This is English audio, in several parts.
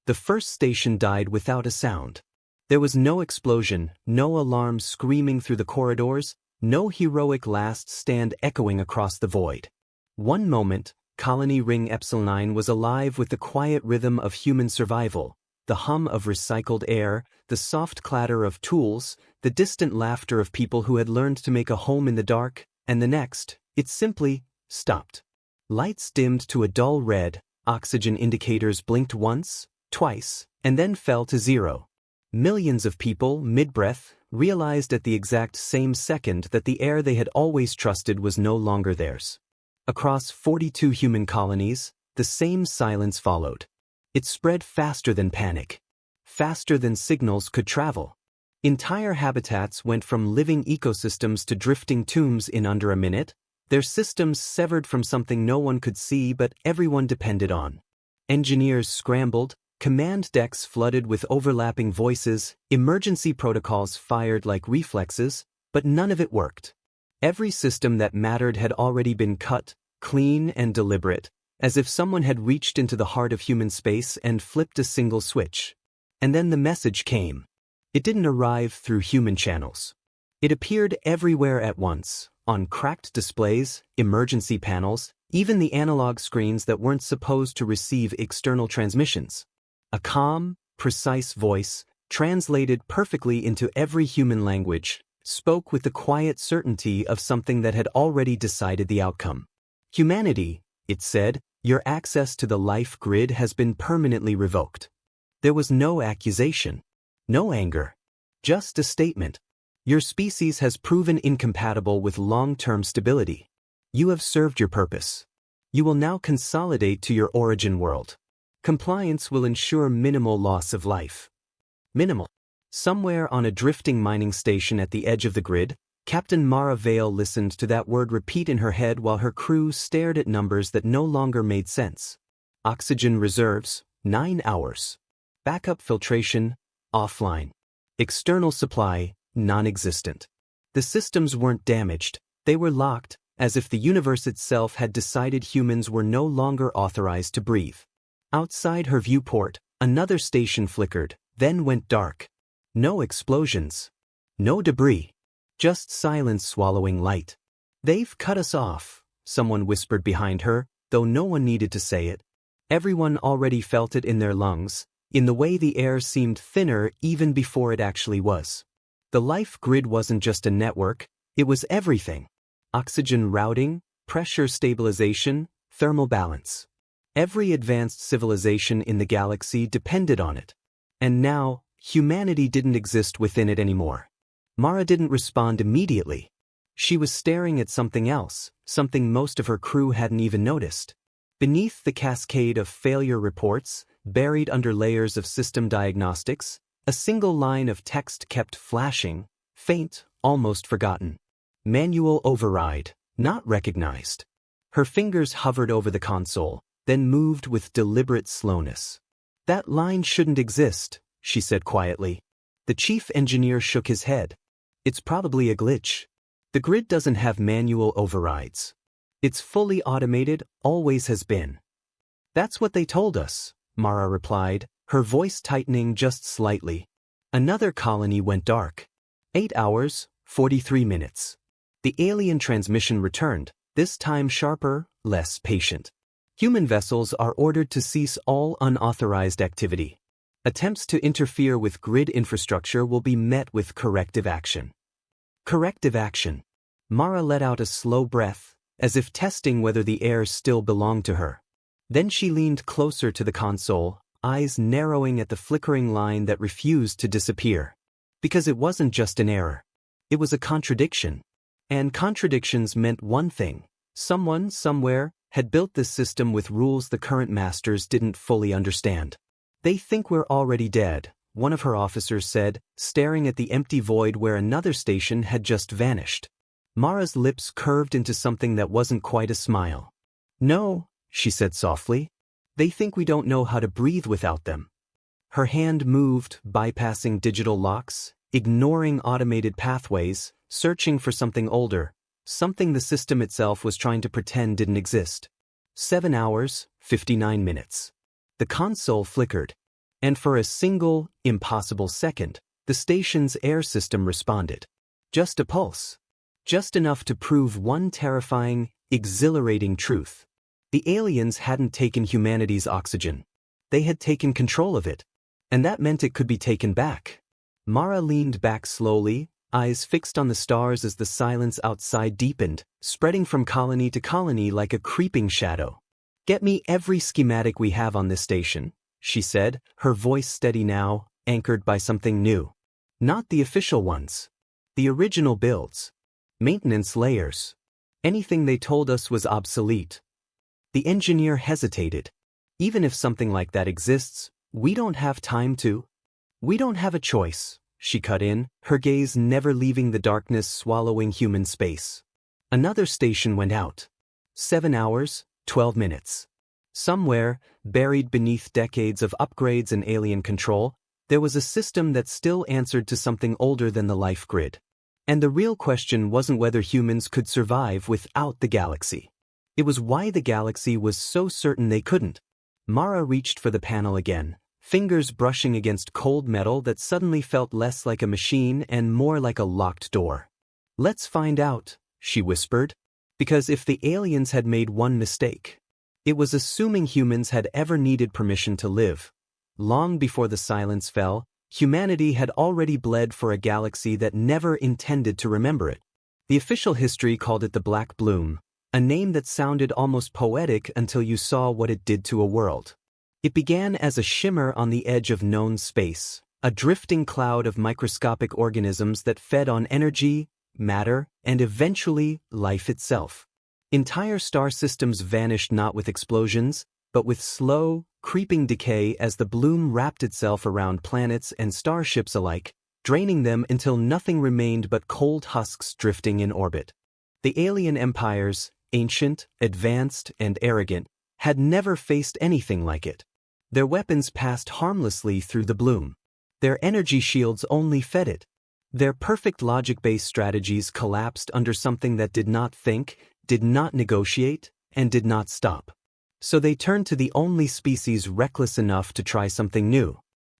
The first station died without a sound. There was no explosion, no alarm screaming through the corridors, no heroic last stand echoing across the void. One moment, Colony Ring Epsilon 9 was alive with the quiet rhythm of human survival, the hum of recycled air, the soft clatter of tools, the distant laughter of people who had learned to make a home in the dark, and the next, it simply stopped. Lights dimmed to a dull red, oxygen indicators blinked once, twice, and then fell to zero. Millions of people, mid-breath, realized at the exact same second that the air they had always trusted was no longer theirs. Across 42 human colonies, the same silence followed. It spread faster than panic, faster than signals could travel. Entire habitats went from living ecosystems to drifting tombs in under a minute, their systems severed from something no one could see but everyone depended on. Engineers scrambled, command decks flooded with overlapping voices, emergency protocols fired like reflexes, but none of it worked. Every system that mattered had already been cut, clean and deliberate, as if someone had reached into the heart of human space and flipped a single switch. And then the message came. It didn't arrive through human channels. It appeared everywhere at once, on cracked displays, emergency panels, even the analog screens that weren't supposed to receive external transmissions. A calm, precise voice, translated perfectly into every human language, spoke with the quiet certainty of something that had already decided the outcome. Humanity, it said, your access to the life grid has been permanently revoked. There was no accusation, no anger, just a statement. Your species has proven incompatible with long-term stability. You have served your purpose. You will now consolidate to your origin world. Compliance will ensure minimal loss of life. Minimal. Somewhere on a drifting mining station at the edge of the grid, Captain Mara Vale listened to that word repeat in her head while her crew stared at numbers that no longer made sense. Oxygen reserves, 9 hours. Backup filtration, offline. External supply, non-existent. The systems weren't damaged, they were locked, as if the universe itself had decided humans were no longer authorized to breathe. Outside her viewport, another station flickered, then went dark. No explosions. No debris. Just silence swallowing light. They've cut us off, someone whispered behind her, though no one needed to say it. Everyone already felt it in their lungs, in the way the air seemed thinner even before it actually was. The life grid wasn't just a network, it was everything. Oxygen routing, pressure stabilization, thermal balance. Every advanced civilization in the galaxy depended on it. And now, humanity didn't exist within it anymore. Mara didn't respond immediately. She was staring at something else, something most of her crew hadn't even noticed. Beneath the cascade of failure reports, buried under layers of system diagnostics, a single line of text kept flashing, faint, almost forgotten. Manual override, not recognized. Her fingers hovered over the console, then moved with deliberate slowness. That line shouldn't exist, she said quietly. The chief engineer shook his head. It's probably a glitch. The grid doesn't have manual overrides. It's fully automated, always has been. That's what they told us, Mara replied, her voice tightening just slightly. Another colony went dark. 8 hours, 43 minutes. The alien transmission returned, this time sharper, less patient. Human vessels are ordered to cease all unauthorized activity. Attempts to interfere with grid infrastructure will be met with corrective action. Corrective action. Mara let out a slow breath, as if testing whether the air still belonged to her. Then she leaned closer to the console, eyes narrowing at the flickering line that refused to disappear. Because it wasn't just an error. It was a contradiction. And contradictions meant one thing. Someone, somewhere, had built this system with rules the current masters didn't fully understand. They think we're already dead, one of her officers said, staring at the empty void where another station had just vanished. Mara's lips curved into something that wasn't quite a smile. No, she said softly. They think we don't know how to breathe without them. Her hand moved, bypassing digital locks, ignoring automated pathways, searching for something older, something the system itself was trying to pretend didn't exist. 7 hours, 59 minutes. The console flickered. And for a single, impossible second, the station's air system responded. Just a pulse. Just enough to prove one terrifying, exhilarating truth. The aliens hadn't taken humanity's oxygen. They had taken control of it. And that meant it could be taken back. Mara leaned back slowly, eyes fixed on the stars as the silence outside deepened, spreading from colony to colony like a creeping shadow. "Get me every schematic we have on this station," she said, her voice steady now, anchored by something new. Not the official ones. The original builds. Maintenance layers. Anything they told us was obsolete. The engineer hesitated. "Even if something like that exists, we don't have time to. We don't have a choice," she cut in, her gaze never leaving the darkness swallowing human space. Another station went out. 7 hours, 12 minutes. Somewhere, buried beneath decades of upgrades and alien control, there was a system that still answered to something older than the life grid. And the real question wasn't whether humans could survive without the galaxy. It was why the galaxy was so certain they couldn't. Mara reached for the panel again, fingers brushing against cold metal that suddenly felt less like a machine and more like a locked door. "Let's find out," she whispered. Because if the aliens had made one mistake, it was assuming humans had ever needed permission to live. Long before the silence fell, humanity had already bled for a galaxy that never intended to remember it. The official history called it the Black Bloom, a name that sounded almost poetic until you saw what it did to a world. It began as a shimmer on the edge of known space, a drifting cloud of microscopic organisms that fed on energy, matter, and eventually life itself. Entire star systems vanished not with explosions, but with slow, creeping decay as the bloom wrapped itself around planets and starships alike, draining them until nothing remained but cold husks drifting in orbit. The alien empires, ancient, advanced, and arrogant, had never faced anything like it. Their weapons passed harmlessly through the bloom. Their energy shields only fed it. Their perfect logic-based strategies collapsed under something that did not think, did not negotiate, and did not stop. So they turned to the only species reckless enough to try something new.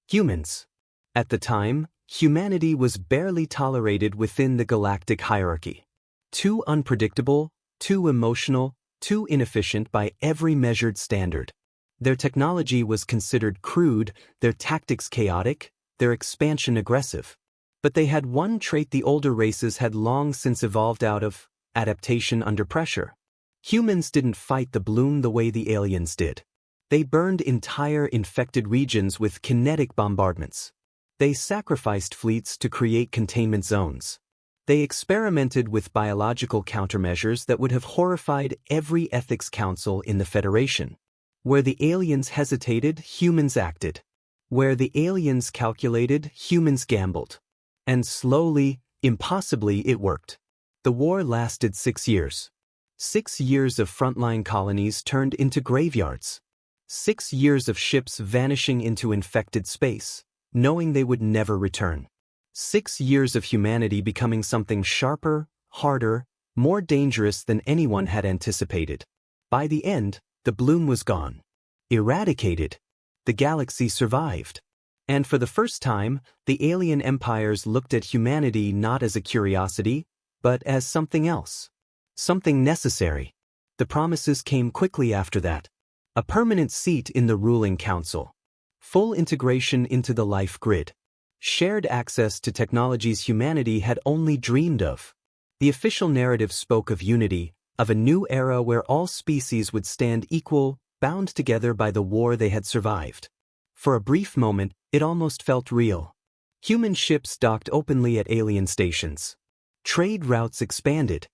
Humans. At the time, humanity was barely tolerated within the galactic hierarchy. Too unpredictable, too emotional, too inefficient by every measured standard. Their technology was considered crude, their tactics chaotic, their expansion aggressive. But they had one trait the older races had long since evolved out of: adaptation under pressure. Humans didn't fight the bloom the way the aliens did. They burned entire infected regions with kinetic bombardments. They sacrificed fleets to create containment zones. They experimented with biological countermeasures that would have horrified every ethics council in the Federation. Where the aliens hesitated, humans acted. Where the aliens calculated, humans gambled. And slowly, impossibly, it worked. The war lasted 6 years. 6 years of frontline colonies turned into graveyards. 6 years of ships vanishing into infected space, knowing they would never return. 6 years of humanity becoming something sharper, harder, more dangerous than anyone had anticipated. By the end, the bloom was gone. Eradicated. The galaxy survived. And for the first time, the alien empires looked at humanity not as a curiosity, but as something else. Something necessary. The promises came quickly after that. A permanent seat in the ruling council. Full integration into the life grid. Shared access to technologies humanity had only dreamed of. The official narrative spoke of unity, of a new era where all species would stand equal, bound together by the war they had survived. For a brief moment, it almost felt real. Human ships docked openly at alien stations. Trade routes expanded.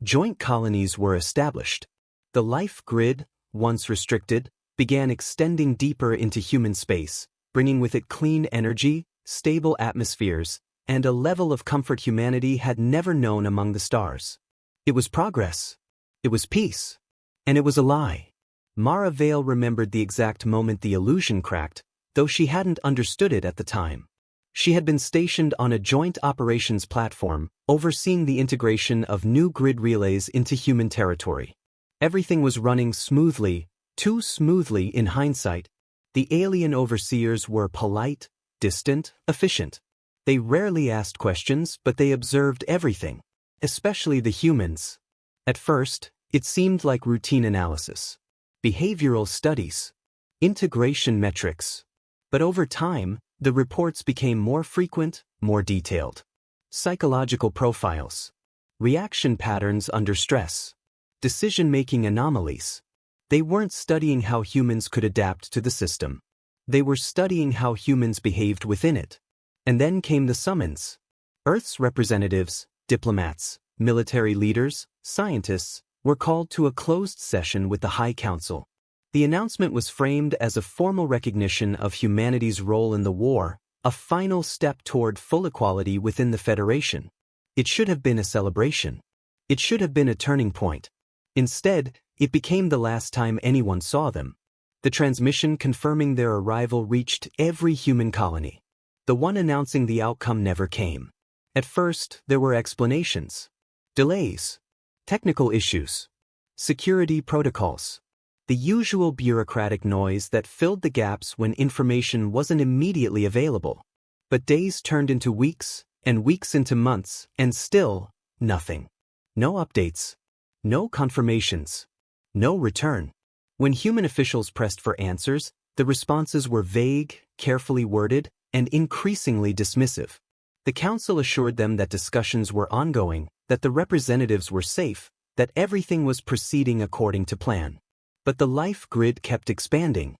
Joint colonies were established. The life grid, once restricted, began extending deeper into human space, bringing with it clean energy, stable atmospheres, and a level of comfort humanity had never known among the stars. It was progress. It was peace. And it was a lie. Mara Vale remembered the exact moment the illusion cracked, though she hadn't understood it at the time. She had been stationed on a joint operations platform, overseeing the integration of new grid relays into human territory. Everything was running smoothly, too smoothly in hindsight. The alien overseers were polite, distant, efficient. They rarely asked questions, but they observed everything, especially the humans. At first, it seemed like routine analysis, behavioral studies, integration metrics. But over time, the reports became more frequent, more detailed. Psychological profiles, reaction patterns under stress, decision-making anomalies. They weren't studying how humans could adapt to the system. They were studying how humans behaved within it. And then came the summons. Earth's representatives, diplomats, military leaders, scientists, were called to a closed session with the High Council. The announcement was framed as a formal recognition of humanity's role in the war, a final step toward full equality within the Federation. It should have been a celebration. It should have been a turning point. Instead, it became the last time anyone saw them. The transmission confirming their arrival reached every human colony. The one announcing the outcome never came. At first, there were explanations, delays, technical issues, security protocols, the usual bureaucratic noise that filled the gaps when information wasn't immediately available. But days turned into weeks, and weeks into months, and still, nothing. No updates. No confirmations. No return. When human officials pressed for answers, the responses were vague, carefully worded, and increasingly dismissive. The council assured them that discussions were ongoing, that the representatives were safe, that everything was proceeding according to plan. But the life grid kept expanding.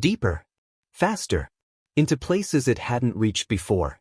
Deeper. Faster. Into places it hadn't reached before.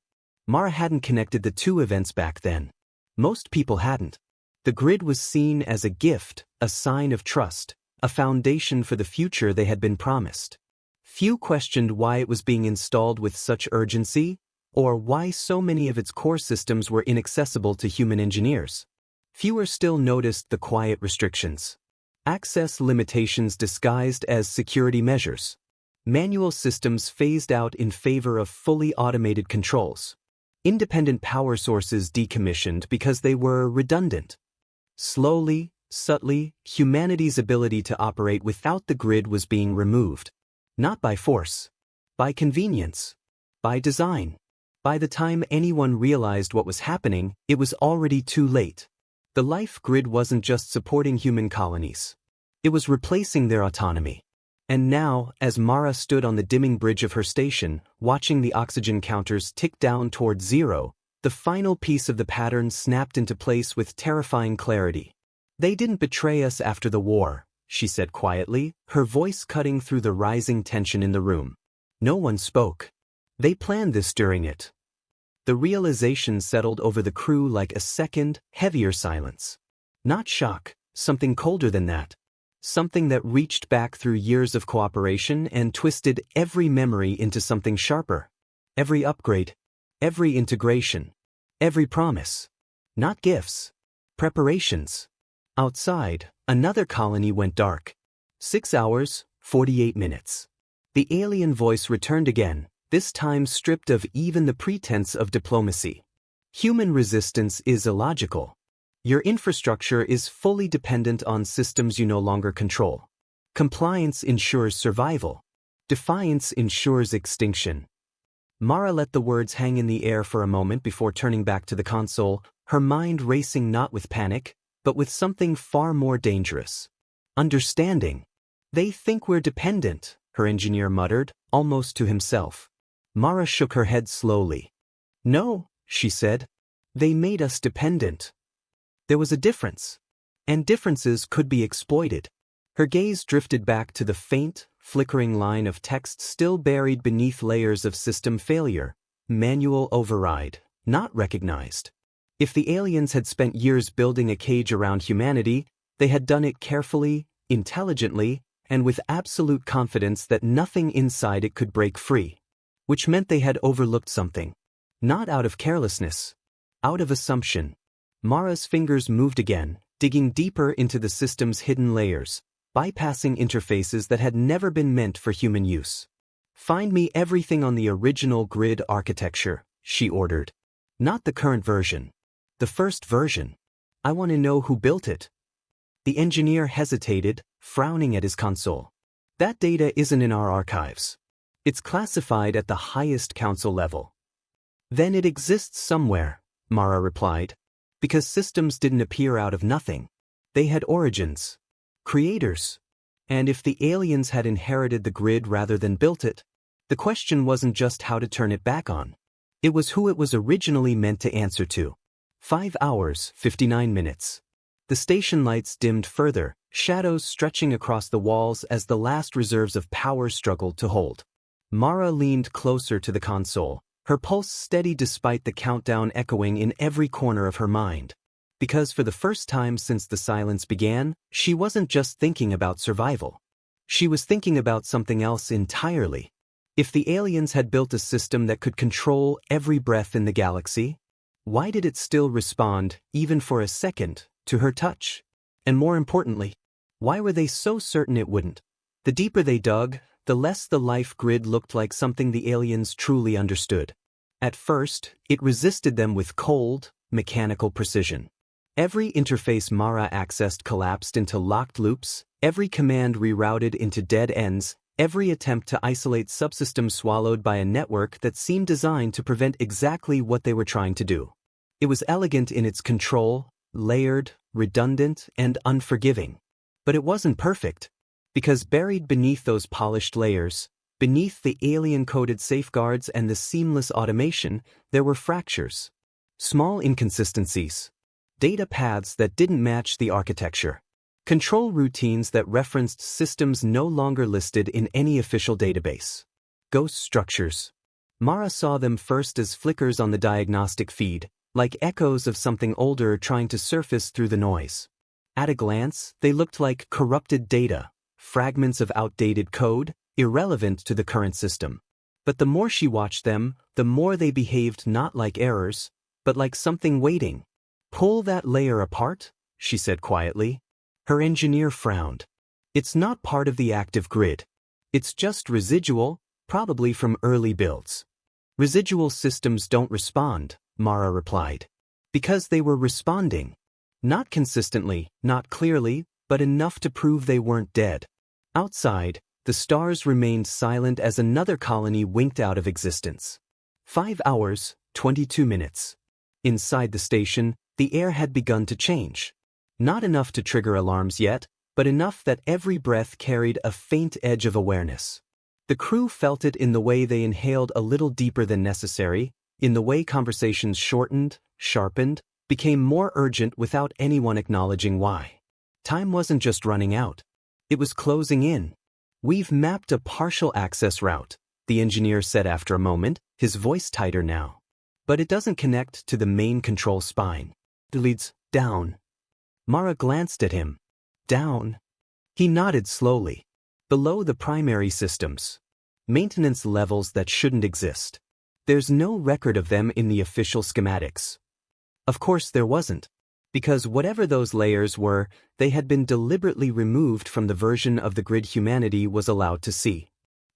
Mara hadn't connected the two events back then. Most people hadn't. The grid was seen as a gift, a sign of trust, a foundation for the future they had been promised. Few questioned why it was being installed with such urgency, or why so many of its core systems were inaccessible to human engineers. Fewer still noticed the quiet restrictions. Access limitations disguised as security measures. Manual systems phased out in favor of fully automated controls. Independent power sources decommissioned because they were redundant. Slowly, subtly, humanity's ability to operate without the grid was being removed. Not by force. By convenience. By design. By the time anyone realized what was happening, it was already too late. The life grid wasn't just supporting human colonies. It was replacing their autonomy. And now, as Mara stood on the dimming bridge of her station, watching the oxygen counters tick down toward zero, the final piece of the pattern snapped into place with terrifying clarity. "They didn't betray us after the war," she said quietly, her voice cutting through the rising tension in the room. No one spoke. "They planned this during it." The realization settled over the crew like a second, heavier silence. Not shock, something colder than that. Something that reached back through years of cooperation and twisted every memory into something sharper. Every upgrade. Every integration. Every promise. Not gifts. Preparations. Outside, another colony went dark. 6 hours, 48 minutes. The alien voice returned again, this time stripped of even the pretense of diplomacy. "Human resistance is illogical. Your infrastructure is fully dependent on systems you no longer control. Compliance ensures survival. Defiance ensures extinction." Mara let the words hang in the air for a moment before turning back to the console, her mind racing not with panic, but with something far more dangerous. Understanding. "They think we're dependent," her engineer muttered, almost to himself. Mara shook her head slowly. "No," she said. "They made us dependent." There was a difference. And differences could be exploited. Her gaze drifted back to the faint, flickering line of text still buried beneath layers of system failure. Manual override. Not recognized. If the aliens had spent years building a cage around humanity, they had done it carefully, intelligently, and with absolute confidence that nothing inside it could break free. Which meant they had overlooked something. Not out of carelessness. Out of assumption. Mara's fingers moved again, digging deeper into the system's hidden layers, bypassing interfaces that had never been meant for human use. "Find me everything on the original grid architecture," she ordered. "Not the current version. The first version. I want to know who built it." The engineer hesitated, frowning at his console. "That data isn't in our archives. It's classified at the highest council level. Then it exists somewhere, Mara replied. Because systems didn't appear out of nothing. They had origins. Creators. And if the aliens had inherited the grid rather than built it, the question wasn't just how to turn it back on. It was who it was originally meant to answer to. 5 hours, 59 minutes. The station lights dimmed further, shadows stretching across the walls as the last reserves of power struggled to hold. Mara leaned closer to the console, her pulse steady despite the countdown echoing in every corner of her mind. Because for the first time since the silence began, she wasn't just thinking about survival. She was thinking about something else entirely. If the aliens had built a system that could control every breath in the galaxy, why did it still respond, even for a second, to her touch? And more importantly, why were they so certain it wouldn't? The deeper they dug, the less the life grid looked like something the aliens truly understood. At first, it resisted them with cold, mechanical precision. Every interface Mara accessed collapsed into locked loops, every command rerouted into dead ends, every attempt to isolate subsystems swallowed by a network that seemed designed to prevent exactly what they were trying to do. It was elegant in its control, layered, redundant, and unforgiving. But it wasn't perfect. Because buried beneath those polished layers, beneath the alien-coded safeguards and the seamless automation, there were fractures. Small inconsistencies. Data paths that didn't match the architecture. Control routines that referenced systems no longer listed in any official database. Ghost structures. Mara saw them first as flickers on the diagnostic feed, like echoes of something older trying to surface through the noise. At a glance, they looked like corrupted data, fragments of outdated code, irrelevant to the current system. But the more she watched them, the more they behaved not like errors, but like something waiting. "Pull that layer apart," she said quietly. Her engineer frowned. "It's not part of the active grid. It's just residual, probably from early builds." "Residual systems don't respond," Mara replied. "Because they were responding. Not consistently, not clearly, but enough to prove they weren't dead." Outside, the stars remained silent as another colony winked out of existence. 5 hours, 22 minutes. Inside the station, the air had begun to change. Not enough to trigger alarms yet, but enough that every breath carried a faint edge of awareness. The crew felt it in the way they inhaled a little deeper than necessary, in the way conversations shortened, sharpened, became more urgent without anyone acknowledging why. Time wasn't just running out. It was closing in. "We've mapped a partial access route," the engineer said after a moment, his voice tighter now. "But it doesn't connect to the main control spine. It leads down." Mara glanced at him. "Down?" He nodded slowly. "Below the primary systems. Maintenance levels that shouldn't exist. There's no record of them in the official schematics." Of course there wasn't. Because whatever those layers were, they had been deliberately removed from the version of the grid humanity was allowed to see.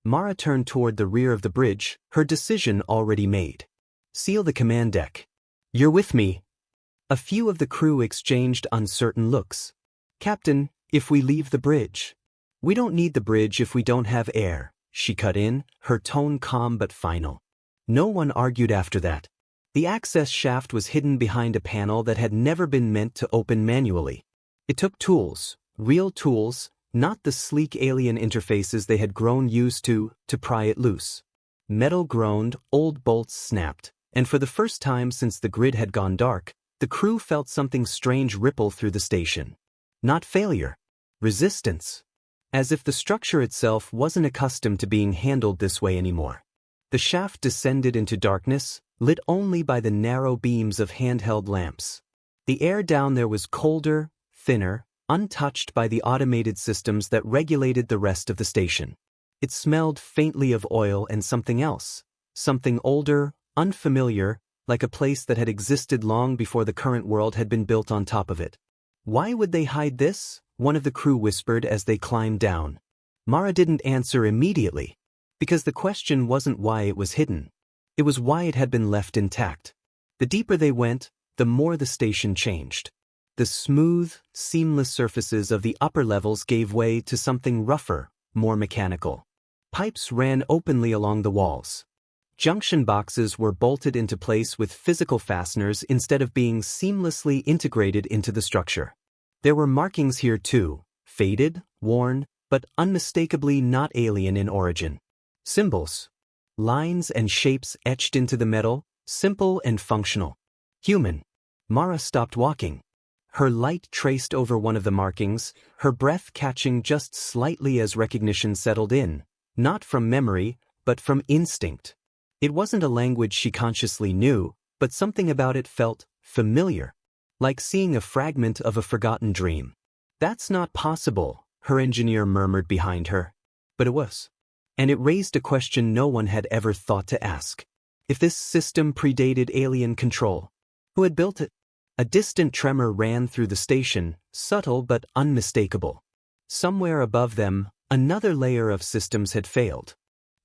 Mara turned toward the rear of the bridge, her decision already made. "Seal the command deck. You're with me." A few of the crew exchanged uncertain looks. "Captain, if we leave the bridge." "We don't need the bridge if we don't have air," she cut in, her tone calm but final. No one argued after that. The access shaft was hidden behind a panel that had never been meant to open manually. It took tools, real tools, not the sleek alien interfaces they had grown used to pry it loose. Metal groaned, old bolts snapped, and for the first time since the grid had gone dark, the crew felt something strange ripple through the station. Not failure. Resistance. As if the structure itself wasn't accustomed to being handled this way anymore. The shaft descended into darkness, lit only by the narrow beams of handheld lamps. The air down there was colder, thinner, untouched by the automated systems that regulated the rest of the station. It smelled faintly of oil and something else, something older, unfamiliar, like a place that had existed long before the current world had been built on top of it. "Why would they hide this?" one of the crew whispered as they climbed down. Mara didn't answer immediately, because the question wasn't why it was hidden. It was why it had been left intact. The deeper they went, the more the station changed. The smooth, seamless surfaces of the upper levels gave way to something rougher, more mechanical. Pipes ran openly along the walls. Junction boxes were bolted into place with physical fasteners instead of being seamlessly integrated into the structure. There were markings here too, faded, worn, but unmistakably not alien in origin. Symbols. Lines and shapes etched into the metal, simple and functional. Human. Mara stopped walking. Her light traced over one of the markings, her breath catching just slightly as recognition settled in, not from memory, but from instinct. It wasn't a language she consciously knew, but something about it felt familiar, like seeing a fragment of a forgotten dream. That's not possible, her engineer murmured behind her. But it was. And it raised a question no one had ever thought to ask. If this system predated alien control, who had built it? A distant tremor ran through the station, subtle but unmistakable. Somewhere above them, another layer of systems had failed.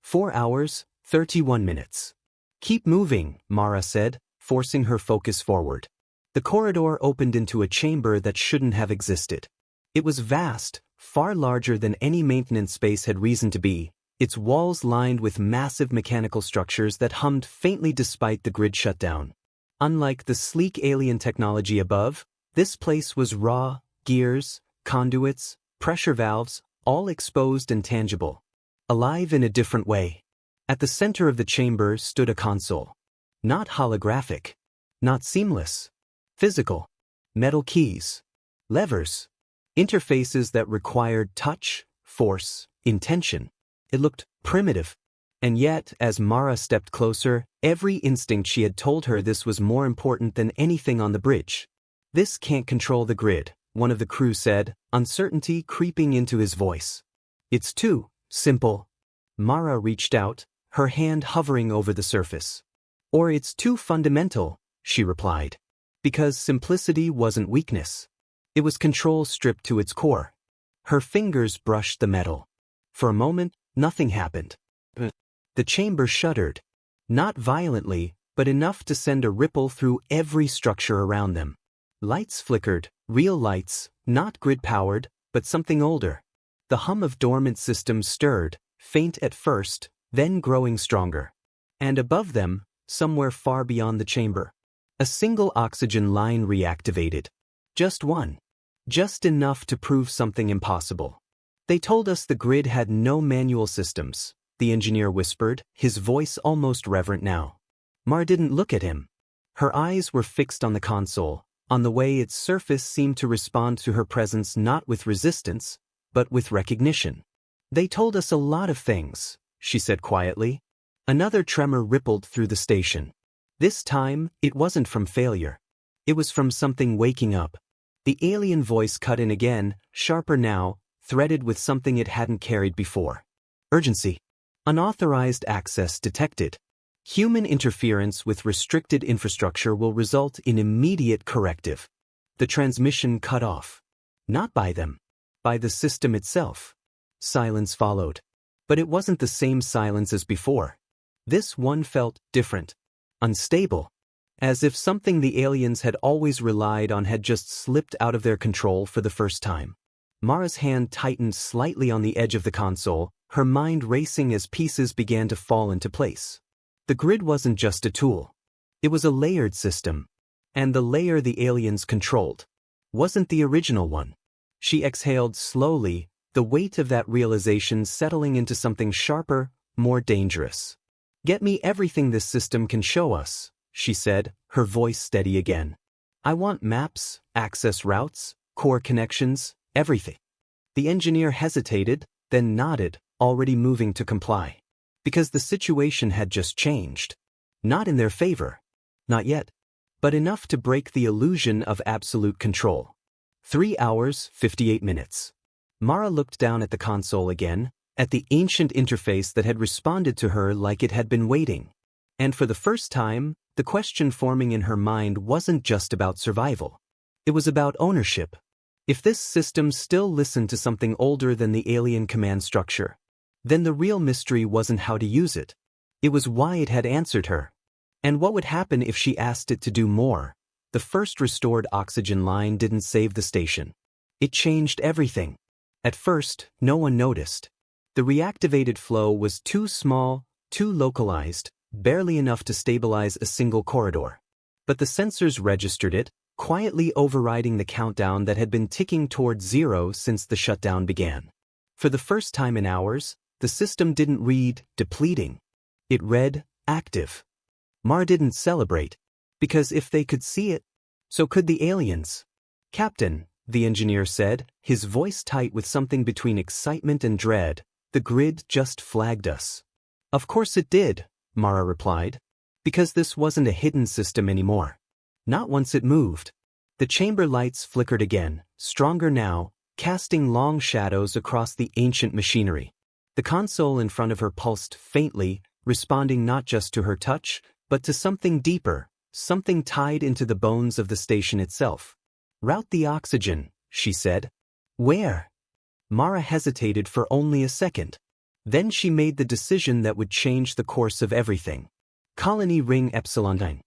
4 hours, 31 minutes. Keep moving, Mara said, forcing her focus forward. The corridor opened into a chamber that shouldn't have existed. It was vast, far larger than any maintenance space had reason to be, its walls lined with massive mechanical structures that hummed faintly despite the grid shutdown. Unlike the sleek alien technology above, this place was raw, gears, conduits, pressure valves, all exposed and tangible. Alive in a different way. At the center of the chamber stood a console. Not holographic. Not seamless. Physical. Metal keys. Levers. Interfaces that required touch, force, intention. It looked primitive. And yet, as Mara stepped closer, every instinct she had told her this was more important than anything on the bridge. This can't control the grid, one of the crew said, uncertainty creeping into his voice. It's too simple. Mara reached out, her hand hovering over the surface. Or it's too fundamental, she replied. Because simplicity wasn't weakness. It was control stripped to its core. Her fingers brushed the metal. For a moment, nothing happened. The chamber shuddered. Not violently, but enough to send a ripple through every structure around them. Lights flickered, real lights, not grid-powered, but something older. The hum of dormant systems stirred, faint at first, then growing stronger. And above them, somewhere far beyond the chamber, a single oxygen line reactivated. Just one. Just enough to prove something impossible. They told us the grid had no manual systems, the engineer whispered, his voice almost reverent now. Mar didn't look at him. Her eyes were fixed on the console, on the way its surface seemed to respond to her presence not with resistance, but with recognition. They told us a lot of things, she said quietly. Another tremor rippled through the station. This time, it wasn't from failure. It was from something waking up. The alien voice cut in again, sharper now, threaded with something it hadn't carried before. Urgency. Unauthorized access detected. Human interference with restricted infrastructure will result in immediate corrective. The transmission cut off. Not by them. By the system itself. Silence followed. But it wasn't the same silence as before. This one felt different. Unstable. As if something the aliens had always relied on had just slipped out of their control for the first time. Mara's hand tightened slightly on the edge of the console, her mind racing as pieces began to fall into place. The grid wasn't just a tool. It was a layered system. And the layer the aliens controlled wasn't the original one. She exhaled slowly, the weight of that realization settling into something sharper, more dangerous. Get me everything this system can show us, she said, her voice steady again. I want maps, access routes, core connections, everything. The engineer hesitated, then nodded, already moving to comply. Because the situation had just changed. Not in their favor. Not yet. But enough to break the illusion of absolute control. 3 hours, 58 minutes. Mara looked down at the console again, at the ancient interface that had responded to her like it had been waiting. And for the first time, the question forming in her mind wasn't just about survival. It was about ownership. If this system still listened to something older than the alien command structure, then the real mystery wasn't how to use it. It was why it had answered her. And what would happen if she asked it to do more? The first restored oxygen line didn't save the station. It changed everything. At first, no one noticed. The reactivated flow was too small, too localized, barely enough to stabilize a single corridor. But the sensors registered it, quietly overriding the countdown that had been ticking towards zero since the shutdown began. For the first time in hours, the system didn't read depleting. It read active. Mar didn't celebrate, because if they could see it, so could the aliens. "Captain," the engineer said, his voice tight with something between excitement and dread, "the grid just flagged us." "Of course it did," Mara replied, "because this wasn't a hidden system anymore. Not once it moved." The chamber lights flickered again, stronger now, casting long shadows across the ancient machinery. The console in front of her pulsed faintly, responding not just to her touch, but to something deeper, something tied into the bones of the station itself. "Route the oxygen," she said. "Where?" Mara hesitated for only a second. Then she made the decision that would change the course of everything. Colony Ring Epsilon 9.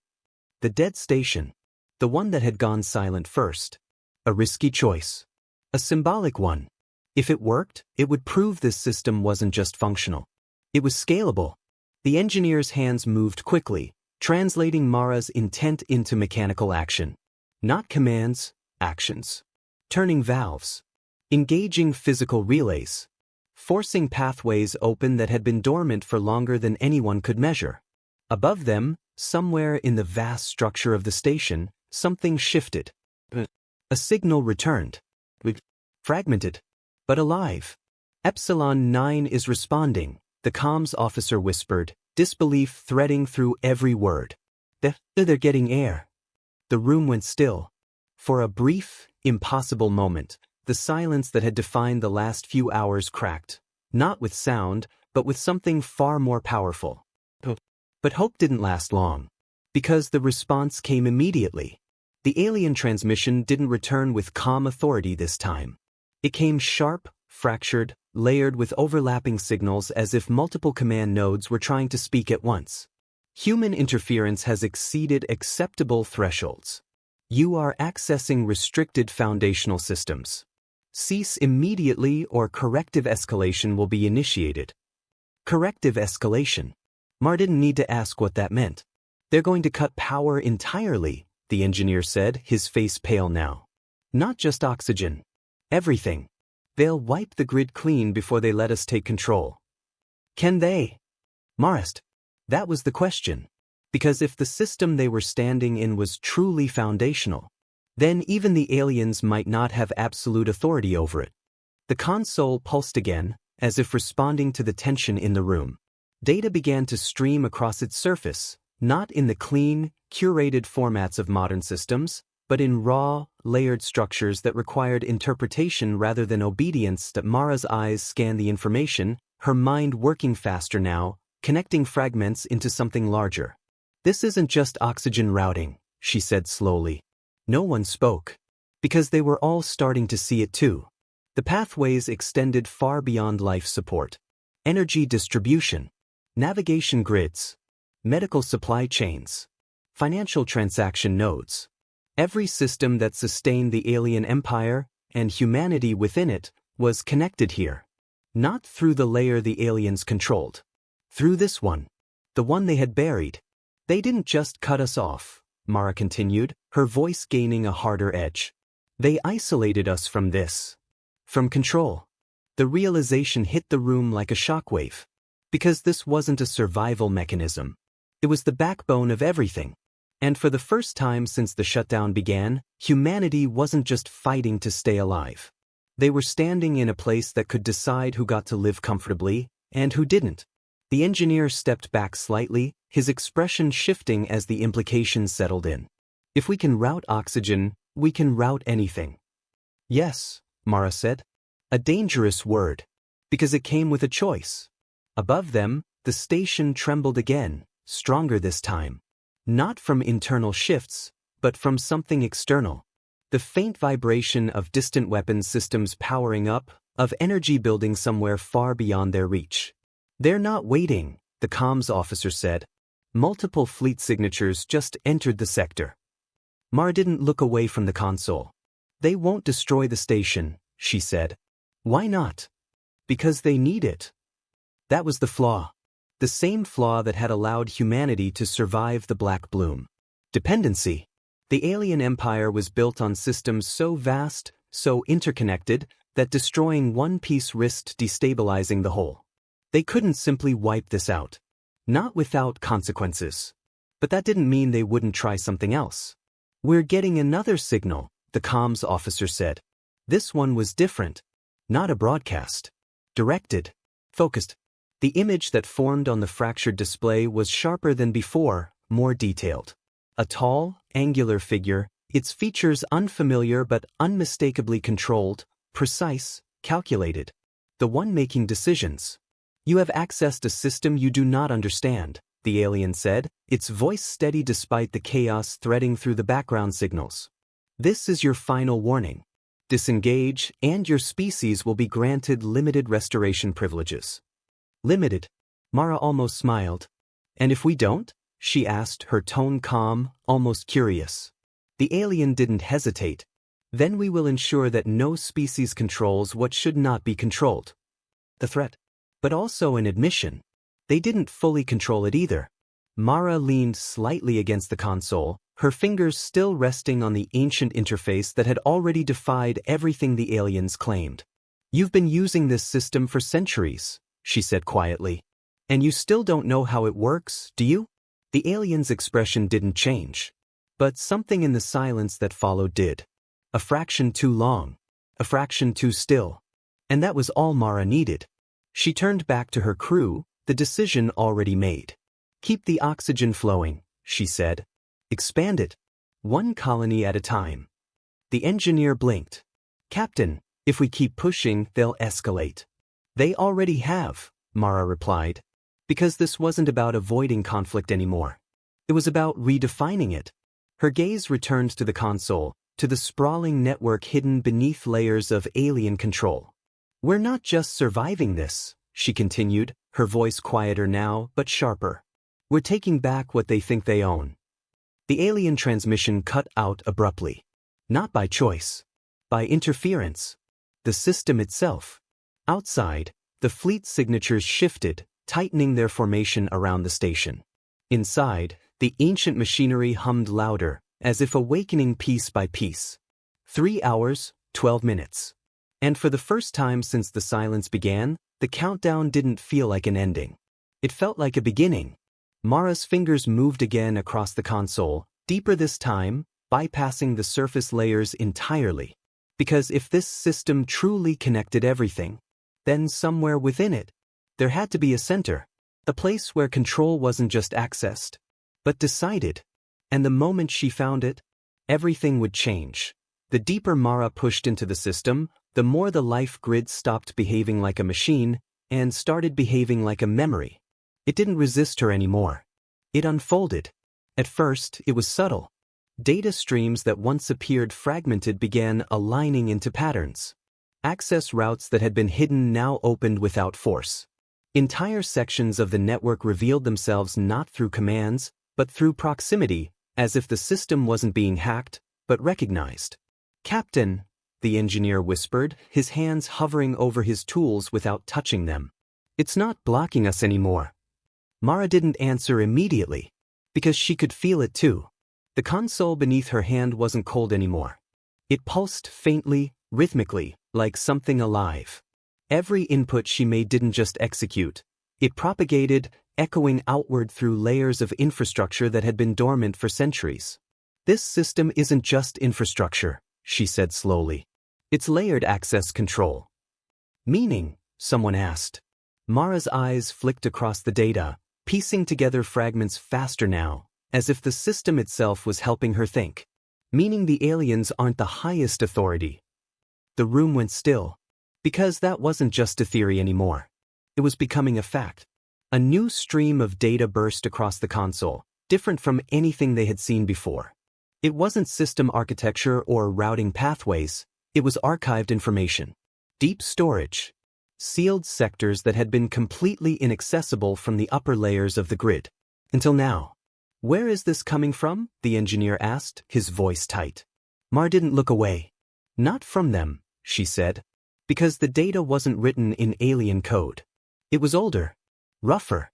The dead station. The one that had gone silent first. A risky choice. A symbolic one. If it worked, it would prove this system wasn't just functional. It was scalable. The engineer's hands moved quickly, translating Mara's intent into mechanical action. Not commands, actions. Turning valves. Engaging physical relays. Forcing pathways open that had been dormant for longer than anyone could measure. Above them, somewhere in the vast structure of the station, something shifted. A signal returned. Fragmented, but alive. "Epsilon 9 is responding," the comms officer whispered, disbelief threading through every word. "They're getting air." The room went still. For a brief, impossible moment, the silence that had defined the last few hours cracked, not with sound, but with something far more powerful. But hope didn't last long, because the response came immediately. The alien transmission didn't return with calm authority this time. It came sharp, fractured, layered with overlapping signals as if multiple command nodes were trying to speak at once. "Human interference has exceeded acceptable thresholds. You are accessing restricted foundational systems. Cease immediately or corrective escalation will be initiated." Corrective escalation. Mar didn't need to ask what that meant. "They're going to cut power entirely," the engineer said, his face pale now. "Not just oxygen. Everything. They'll wipe the grid clean before they let us take control." "Can they?" Mar asked. That was the question. Because if the system they were standing in was truly foundational, then even the aliens might not have absolute authority over it. The console pulsed again, as if responding to the tension in the room. Data began to stream across its surface, not in the clean, curated formats of modern systems, but in raw, layered structures that required interpretation rather than obedience. That Mara's eyes scanned the information, her mind working faster now, connecting fragments into something larger. "This isn't just oxygen routing," she said slowly. No one spoke, because they were all starting to see it too. The pathways extended far beyond life support. Energy distribution, navigation grids, medical supply chains, financial transaction nodes. Every system that sustained the alien empire, and humanity within it, was connected here. Not through the layer the aliens controlled. Through this one. The one they had buried. "They didn't just cut us off," Mara continued, her voice gaining a harder edge. "They isolated us from this. From control." The realization hit the room like a shockwave. Because this wasn't a survival mechanism. It was the backbone of everything. And for the first time since the shutdown began, humanity wasn't just fighting to stay alive. They were standing in a place that could decide who got to live comfortably, and who didn't. The engineer stepped back slightly, his expression shifting as the implications settled in. "If we can route oxygen, we can route anything." "Yes," Mara said. A dangerous word. Because it came with a choice. Above them, the station trembled again, stronger this time. Not from internal shifts, but from something external. The faint vibration of distant weapons systems powering up, of energy building somewhere far beyond their reach. "They're not waiting," the comms officer said. Multiple fleet signatures just entered the sector. Mar didn't look away from the console. "They won't destroy the station," she said. "Why not?" "Because they need it," That was the flaw. The same flaw that had allowed humanity to survive the Black Bloom. Dependency. The alien empire was built on systems so vast, so interconnected, that destroying one piece risked destabilizing the whole. They couldn't simply wipe this out. Not without consequences. But that didn't mean they wouldn't try something else. We're getting another signal, the comms officer said. This one was different. Not a broadcast. Directed. Focused. The image that formed on the fractured display was sharper than before, more detailed. A tall, angular figure, its features unfamiliar but unmistakably controlled, precise, calculated. The one making decisions. You have accessed a system you do not understand, the alien said, its voice steady despite the chaos threading through the background signals. This is your final warning. Disengage, and your species will be granted limited restoration privileges. Limited. Mara almost smiled. And if we don't? She asked, her tone calm, almost curious. The alien didn't hesitate. Then we will ensure that no species controls what should not be controlled. The threat. But also an admission. They didn't fully control it either. Mara leaned slightly against the console, her fingers still resting on the ancient interface that had already defied everything the aliens claimed. You've been using this system for centuries, she said quietly. And you still don't know how it works, do you? The alien's expression didn't change. But something in the silence that followed did. A fraction too long. A fraction too still. And that was all Mara needed. She turned back to her crew, the decision already made. Keep the oxygen flowing, she said. Expand it. One colony at a time. The engineer blinked. Captain, if we keep pushing, they'll escalate. They already have, Mara replied. Because this wasn't about avoiding conflict anymore. It was about redefining it. Her gaze returned to the console, to the sprawling network hidden beneath layers of alien control. We're not just surviving this, she continued, her voice quieter now but sharper. We're taking back what they think they own. The alien transmission cut out abruptly. Not by choice. By interference. The system itself. Outside, the fleet's signatures shifted, tightening their formation around the station. Inside, the ancient machinery hummed louder, as if awakening piece by piece. 3 hours, 12 minutes. And for the first time since the silence began, the countdown didn't feel like an ending. It felt like a beginning. Mara's fingers moved again across the console, deeper this time, bypassing the surface layers entirely. Because if this system truly connected everything, then somewhere within it, there had to be a center, a place where control wasn't just accessed, but decided. And the moment she found it, everything would change. The deeper Mara pushed into the system, the more the life grid stopped behaving like a machine and started behaving like a memory. It didn't resist her anymore. It unfolded. At first, it was subtle. Data streams that once appeared fragmented began aligning into patterns. Access routes that had been hidden now opened without force. Entire sections of the network revealed themselves not through commands, but through proximity, as if the system wasn't being hacked, but recognized. Captain, the engineer whispered, his hands hovering over his tools without touching them. It's not blocking us anymore. Mara didn't answer immediately, because she could feel it too. The console beneath her hand wasn't cold anymore. It pulsed faintly, rhythmically, like something alive. Every input she made didn't just execute. It propagated, echoing outward through layers of infrastructure that had been dormant for centuries. This system isn't just infrastructure, she said slowly. It's layered access control. Meaning? Someone asked. Mara's eyes flicked across the data, piecing together fragments faster now, as if the system itself was helping her think. Meaning the aliens aren't the highest authority. The room went still. Because that wasn't just a theory anymore. It was becoming a fact. A new stream of data burst across the console, different from anything they had seen before. It wasn't system architecture or routing pathways, it was archived information. Deep storage. Sealed sectors that had been completely inaccessible from the upper layers of the grid. Until now. Where is this coming from? The engineer asked, his voice tight. Mar didn't look away. Not from them, she said. Because the data wasn't written in alien code. It was older, rougher,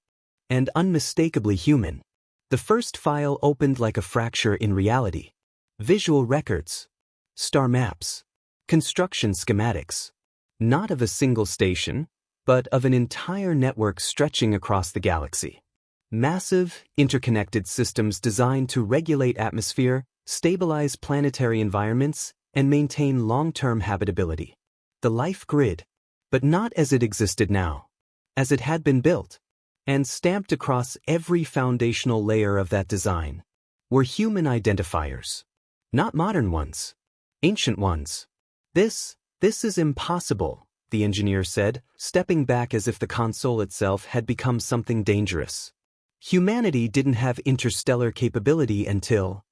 and unmistakably human. The first file opened like a fracture in reality. Visual records, star maps, construction schematics. Not of a single station, but of an entire network stretching across the galaxy. Massive, interconnected systems designed to regulate atmosphere, stabilize planetary environments, and maintain long-term habitability. The life grid, but not as it existed now, as it had been built, and stamped across every foundational layer of that design, were human identifiers. Not modern ones, ancient ones. This is impossible, the engineer said, stepping back as if the console itself had become something dangerous. Humanity didn't have interstellar capability until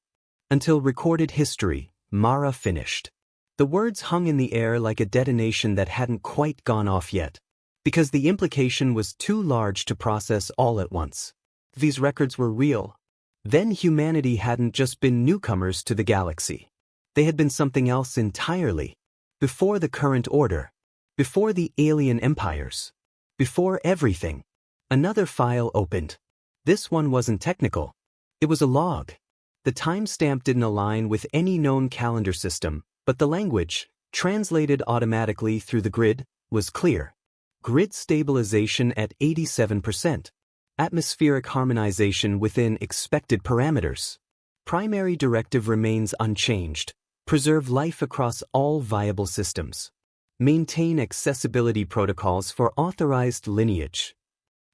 recorded history, Mara finished. The words hung in the air like a detonation that hadn't quite gone off yet, because the implication was too large to process all at once. These records were real. Then humanity hadn't just been newcomers to the galaxy. They had been something else entirely. Before the current order. Before the alien empires. Before everything. Another file opened. This one wasn't technical. It was a log. The timestamp didn't align with any known calendar system, but the language, translated automatically through the grid, was clear. Grid stabilization at 87%. Atmospheric harmonization within expected parameters. Primary directive remains unchanged. Preserve life across all viable systems. Maintain accessibility protocols for authorized lineage.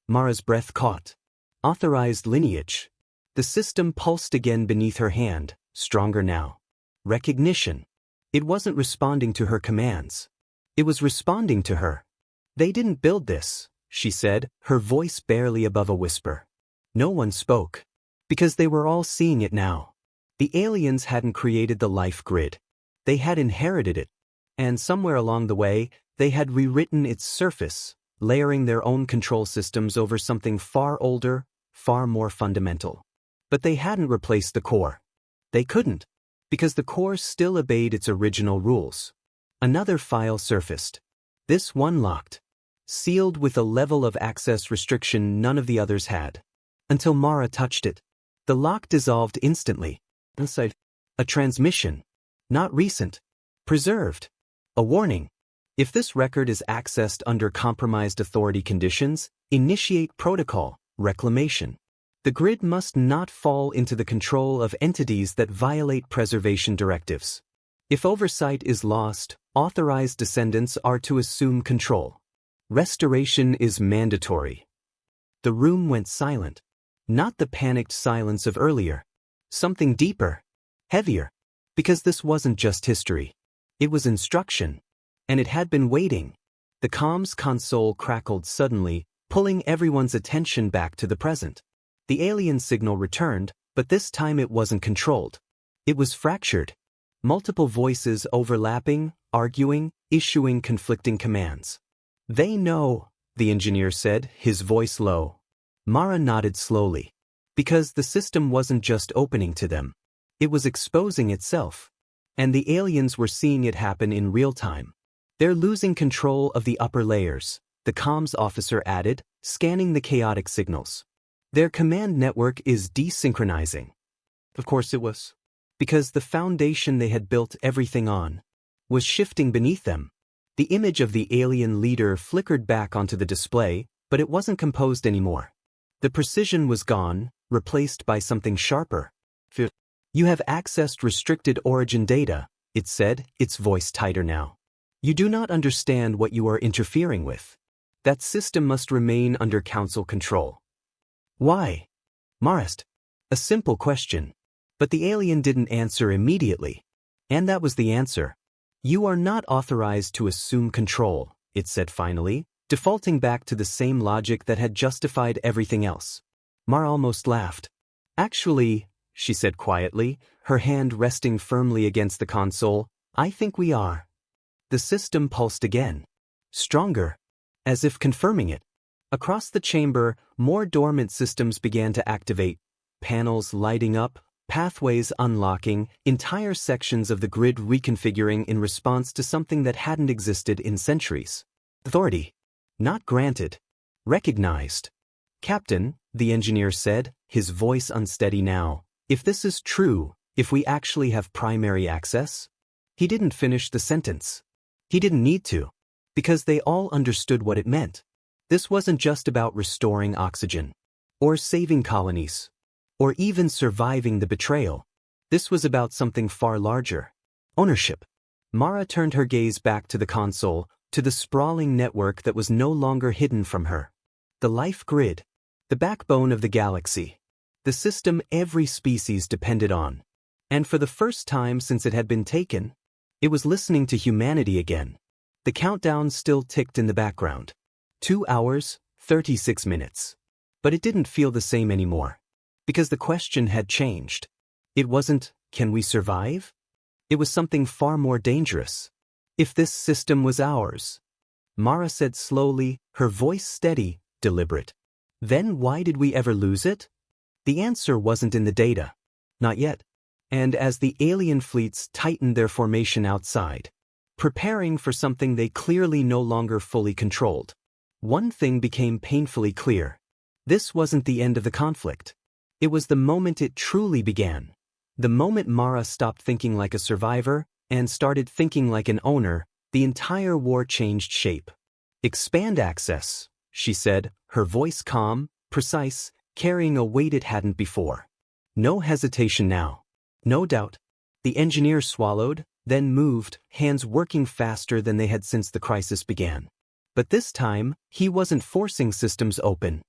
Mara's breath caught. Authorized lineage. The system pulsed again beneath her hand, stronger now. Recognition. It wasn't responding to her commands. It was responding to her. They didn't build this, she said, her voice barely above a whisper. No one spoke. Because they were all seeing it now. The aliens hadn't created the life grid. They had inherited it. And somewhere along the way, they had rewritten its surface, layering their own control systems over something far older, far more fundamental. But they hadn't replaced the core. They couldn't, because the core still obeyed its original rules. Another file surfaced. This one locked. Sealed with a level of access restriction none of the others had. Until Mara touched it. The lock dissolved instantly. A transmission. Not recent. Preserved. A warning. If this record is accessed under compromised authority conditions, initiate protocol, reclamation. The grid must not fall into the control of entities that violate preservation directives. If oversight is lost, authorized descendants are to assume control. Restoration is mandatory. The room went silent. Not the panicked silence of earlier. Something deeper. Heavier. Because this wasn't just history. It was instruction. And it had been waiting. The comms console crackled suddenly, pulling everyone's attention back to the present. The alien signal returned, but this time it wasn't controlled. It was fractured. Multiple voices overlapping, arguing, issuing conflicting commands. They know, the engineer said, his voice low. Mara nodded slowly. Because the system wasn't just opening to them. It was exposing itself. And the aliens were seeing it happen in real time. They're losing control of the upper layers, the comms officer added, scanning the chaotic signals. Their command network is desynchronizing. Of course it was. Because the foundation they had built everything on was shifting beneath them. The image of the alien leader flickered back onto the display, but it wasn't composed anymore. The precision was gone, replaced by something sharper. You have accessed restricted origin data, it said, its voice tighter now. You do not understand what you are interfering with. That system must remain under council control. Why? Marist. A simple question. But the alien didn't answer immediately. And that was the answer. You are not authorized to assume control, it said finally, defaulting back to the same logic that had justified everything else. Mara almost laughed. Actually, she said quietly, her hand resting firmly against the console, I think we are. The system pulsed again. Stronger. As if confirming it. Across the chamber, more dormant systems began to activate, panels lighting up, pathways unlocking, entire sections of the grid reconfiguring in response to something that hadn't existed in centuries. Authority. Not granted. Recognized. Captain, the engineer said, his voice unsteady now, if this is true, if we actually have primary access? He didn't finish the sentence. He didn't need to, because they all understood what it meant. This wasn't just about restoring oxygen, or saving colonies, or even surviving the betrayal. This was about something far larger. Ownership. Mara turned her gaze back to the console, to the sprawling network that was no longer hidden from her. The life grid. The backbone of the galaxy. The system every species depended on. And for the first time since it had been taken, it was listening to humanity again. The countdown still ticked in the background. 2 hours, 36 minutes. But it didn't feel the same anymore. Because the question had changed. It wasn't, can we survive? It was something far more dangerous. If this system was ours. Mara said slowly, her voice steady, deliberate. Then why did we ever lose it? The answer wasn't in the data. Not yet. And as the alien fleets tightened their formation outside, preparing for something they clearly no longer fully controlled, one thing became painfully clear. This wasn't the end of the conflict. It was the moment it truly began. The moment Mara stopped thinking like a survivor and started thinking like an owner, the entire war changed shape. Expand access, she said, her voice calm, precise, carrying a weight it hadn't before. No hesitation now. No doubt. The engineer swallowed, then moved, hands working faster than they had since the crisis began. But this time, he wasn't forcing systems open.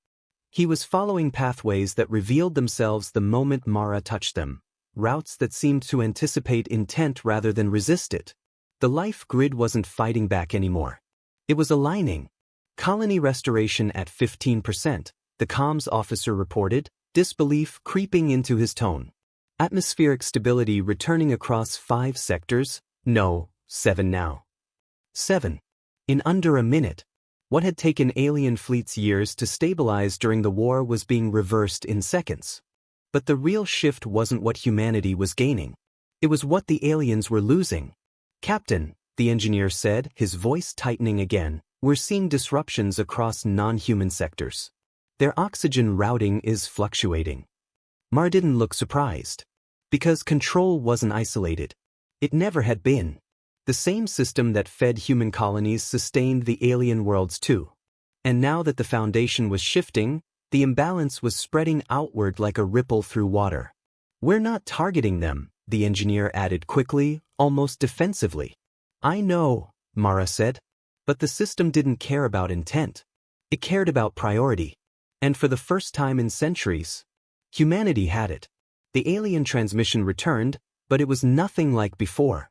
He was following pathways that revealed themselves the moment Mara touched them, routes that seemed to anticipate intent rather than resist it. The life grid wasn't fighting back anymore. It was aligning. Colony restoration at 15%, the comms officer reported, disbelief creeping into his tone. Atmospheric stability returning across 5 sectors, no, 7 now. 7. In under a minute. What had taken alien fleets years to stabilize during the war was being reversed in seconds. But the real shift wasn't what humanity was gaining. It was what the aliens were losing. Captain, the engineer said, his voice tightening again, we're seeing disruptions across non-human sectors. Their oxygen routing is fluctuating. Mar didn't look surprised. Because control wasn't isolated. It never had been. The same system that fed human colonies sustained the alien worlds too. And now that the foundation was shifting, the imbalance was spreading outward like a ripple through water. We're not targeting them, the engineer added quickly, almost defensively. I know, Mara said. But the system didn't care about intent. It cared about priority. And for the first time in centuries, humanity had it. The alien transmission returned, but it was nothing like before.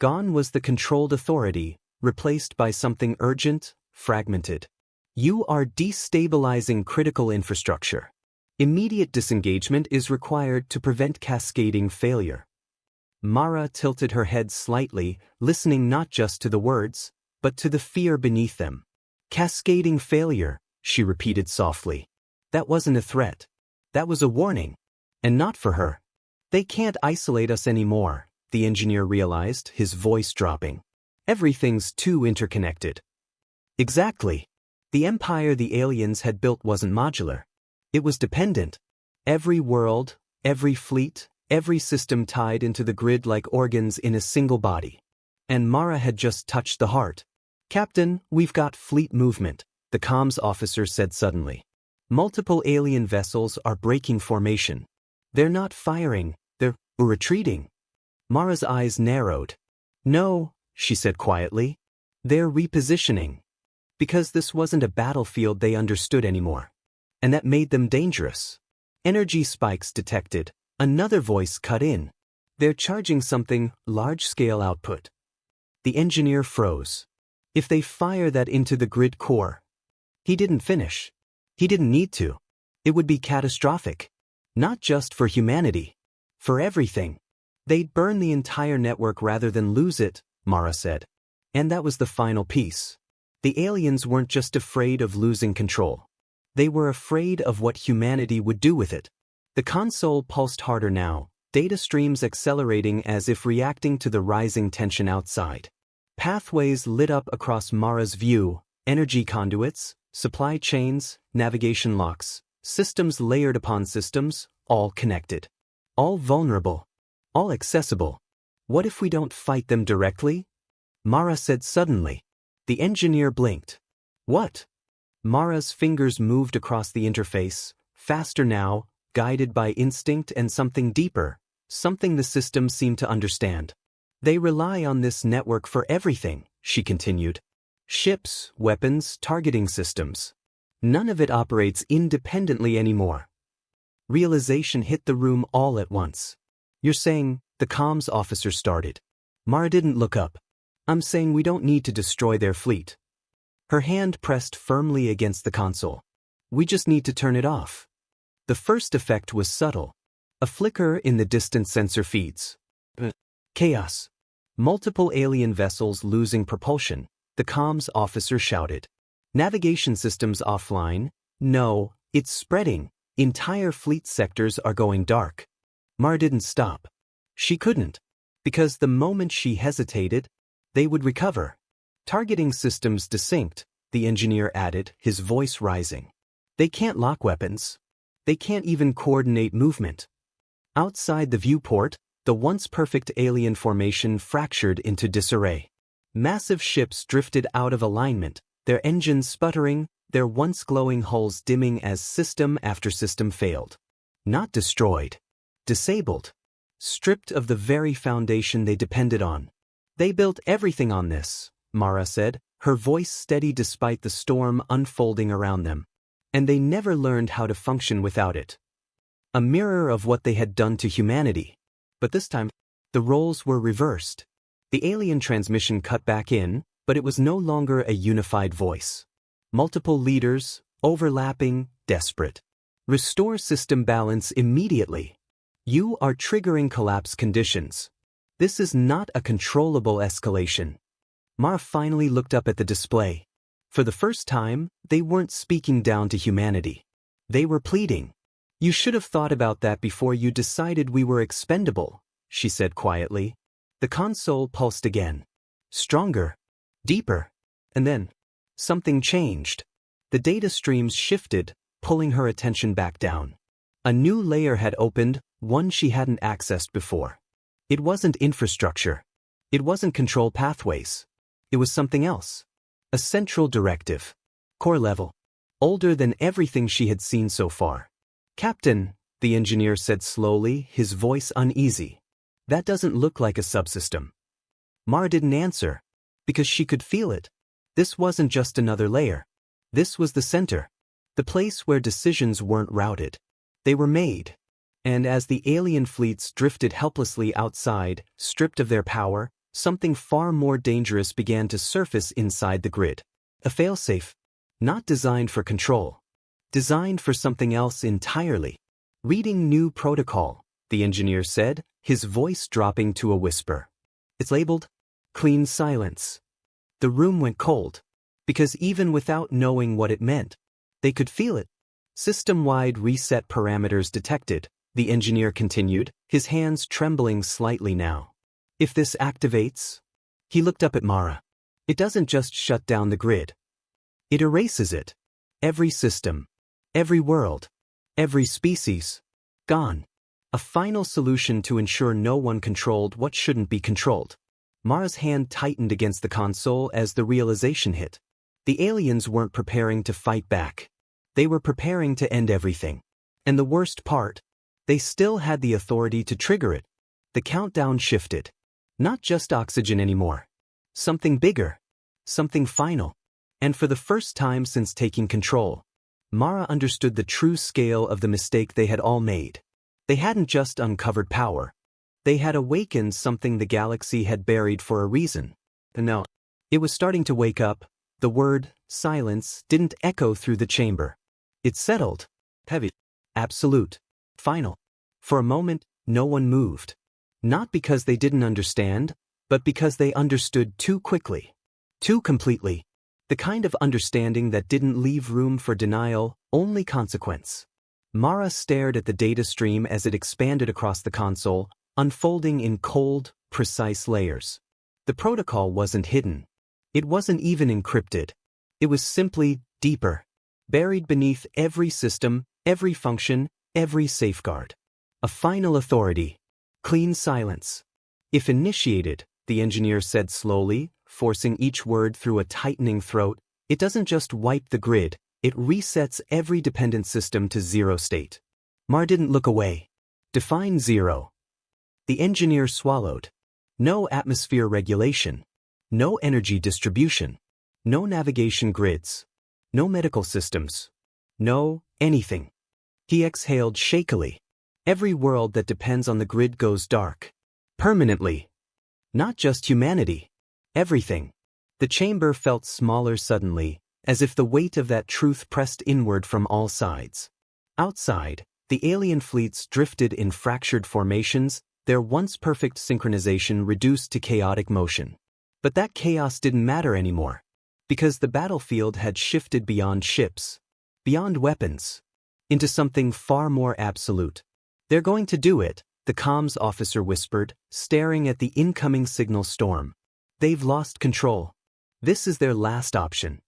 Gone was the controlled authority, replaced by something urgent, fragmented. You are destabilizing critical infrastructure. Immediate disengagement is required to prevent cascading failure. Mara tilted her head slightly, listening not just to the words, but to the fear beneath them. Cascading failure, she repeated softly. That wasn't a threat. That was a warning. And not for her. They can't isolate us anymore, the engineer realized, his voice dropping. Everything's too interconnected. Exactly. The empire the aliens had built wasn't modular. It was dependent. Every world, every fleet, every system tied into the grid like organs in a single body. And Mara had just touched the heart. Captain, we've got fleet movement, the comms officer said suddenly. Multiple alien vessels are breaking formation. They're not firing, they're retreating. Mara's eyes narrowed. No, she said quietly. They're repositioning. Because this wasn't a battlefield they understood anymore. And that made them dangerous. Energy spikes detected. Another voice cut in. They're charging something, large-scale output. The engineer froze. If they fire that into the grid core. He didn't finish. He didn't need to. It would be catastrophic. Not just for humanity. For everything. They'd burn the entire network rather than lose it, Mara said. And that was the final piece. The aliens weren't just afraid of losing control. They were afraid of what humanity would do with it. The console pulsed harder now, data streams accelerating as if reacting to the rising tension outside. Pathways lit up across Mara's view, energy conduits, Supply chains, navigation locks, systems layered upon systems, all connected. All vulnerable. All accessible. What if we don't fight them directly? Mara said suddenly. The engineer blinked. What? Mara's fingers moved across the interface, faster now, guided by instinct and something deeper, something the system seemed to understand. They rely on this network for everything, she continued. Ships, weapons, targeting systems. None of it operates independently anymore. Realization hit the room all at once. You're saying, the comms officer started. Mara didn't look up. I'm saying we don't need to destroy their fleet. Her hand pressed firmly against the console. We just need to turn it off. The first effect was subtle. A flicker in the distant sensor feeds. Chaos. Multiple alien vessels losing propulsion, the comms officer shouted. Navigation systems offline? No, it's spreading. Entire fleet sectors are going dark. Mara didn't stop. She couldn't. Because the moment she hesitated, they would recover. Targeting systems distinct, the engineer added, his voice rising. They can't lock weapons. They can't even coordinate movement. Outside the viewport, the once perfect alien formation fractured into disarray. Massive ships drifted out of alignment, their engines sputtering, their once glowing hulls dimming as system after system failed. Not destroyed. Disabled. Stripped of the very foundation they depended on. They built everything on this, Mara said, her voice steady despite the storm unfolding around them. And they never learned how to function without it. A mirror of what they had done to humanity. But this time, the roles were reversed. The alien transmission cut back in, but it was no longer a unified voice. Multiple leaders, overlapping, desperate. Restore system balance immediately. You are triggering collapse conditions. This is not a controllable escalation. Mara finally looked up at the display. For the first time, they weren't speaking down to humanity. They were pleading. You should have thought about that before you decided we were expendable, she said quietly. The console pulsed again. Stronger. Deeper. And then, something changed. The data streams shifted, pulling her attention back down. A new layer had opened, one she hadn't accessed before. It wasn't infrastructure. It wasn't control pathways. It was something else. A central directive. Core level. Older than everything she had seen so far. Captain, the engineer said slowly, his voice uneasy. That doesn't look like a subsystem. Mara didn't answer. Because she could feel it. This wasn't just another layer. This was the center. The place where decisions weren't routed. They were made. And as the alien fleets drifted helplessly outside, stripped of their power, something far more dangerous began to surface inside the grid. A failsafe. Not designed for control. Designed for something else entirely. Reading new protocol, the engineer said, his voice dropping to a whisper. It's labeled, clean silence. The room went cold. Because even without knowing what it meant, they could feel it. System-wide reset parameters detected, the engineer continued, his hands trembling slightly now. If this activates, he looked up at Mara. It doesn't just shut down the grid. It erases it. Every system. Every world. Every species. Gone. A final solution to ensure no one controlled what shouldn't be controlled. Mara's hand tightened against the console as the realization hit. The aliens weren't preparing to fight back. They were preparing to end everything. And the worst part, they still had the authority to trigger it. The countdown shifted. Not just oxygen anymore. Something bigger. Something final. And for the first time since taking control, Mara understood the true scale of the mistake they had all made. They hadn't just uncovered power. They had awakened something the galaxy had buried for a reason. And now, it was starting to wake up. The word, silence, didn't echo through the chamber. It settled. Heavy. Absolute. Final. For a moment, no one moved. Not because they didn't understand, but because they understood too quickly. Too completely. The kind of understanding that didn't leave room for denial, only consequence. Mara stared at the data stream as it expanded across the console, unfolding in cold, precise layers. The protocol wasn't hidden. It wasn't even encrypted. It was simply deeper, buried beneath every system, every function, every safeguard. A final authority. Clean silence. If initiated, the engineer said slowly, forcing each word through a tightening throat, it doesn't just wipe the grid, it resets every dependent system to zero state. Mar didn't look away. Define zero. The engineer swallowed. No atmosphere regulation. No energy distribution. No navigation grids. No medical systems. No anything. He exhaled shakily. Every world that depends on the grid goes dark. Permanently. Not just humanity. Everything. The chamber felt smaller suddenly, as if the weight of that truth pressed inward from all sides. Outside, the alien fleets drifted in fractured formations, their once perfect synchronization reduced to chaotic motion. But that chaos didn't matter anymore, because the battlefield had shifted beyond ships, beyond weapons, into something far more absolute. They're going to do it, the comms officer whispered, staring at the incoming signal storm. They've lost control. This is their last option.